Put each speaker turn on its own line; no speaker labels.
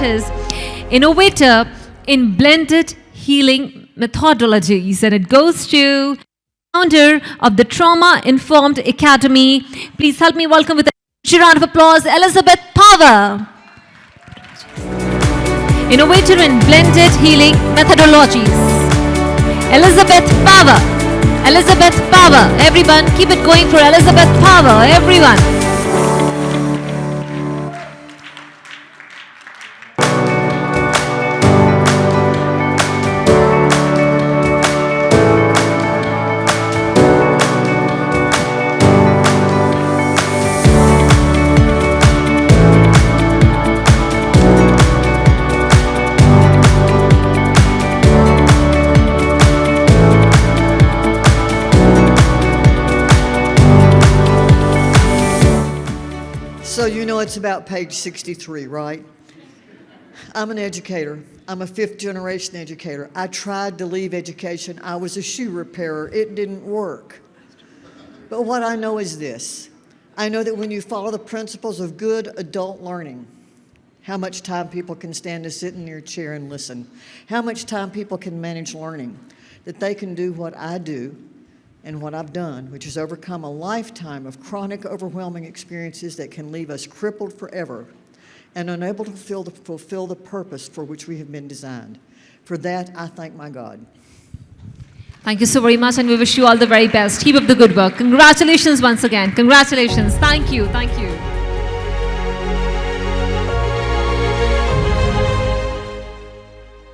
is Innovator in Blended Healing Methodologies, and it goes to founder of the Trauma Informed Academy. Please help me welcome with a round of applause, Elizabeth Power. Innovator in Blended Healing Methodologies. Elizabeth Power. Elizabeth Power. Everyone, keep it going for Elizabeth Power. Everyone.
So you know it's about page 63, right? I'm an educator. I'm a fifth-generation educator. I tried to leave education. I was a shoe repairer. It didn't work. But what I know is this. I know that when you follow the principles of good adult learning, how much time people can stand to sit in your chair and listen, how much time people can manage learning, that they can do what I do and what I've done, which is overcome a lifetime of chronic, overwhelming experiences that can leave us crippled forever and unable to fulfill the purpose for which we have been designed. For that, I thank my God.
Thank you so very much, and we wish you all the very best. Keep up the good work. Congratulations once again. Congratulations. Thank you. Thank you.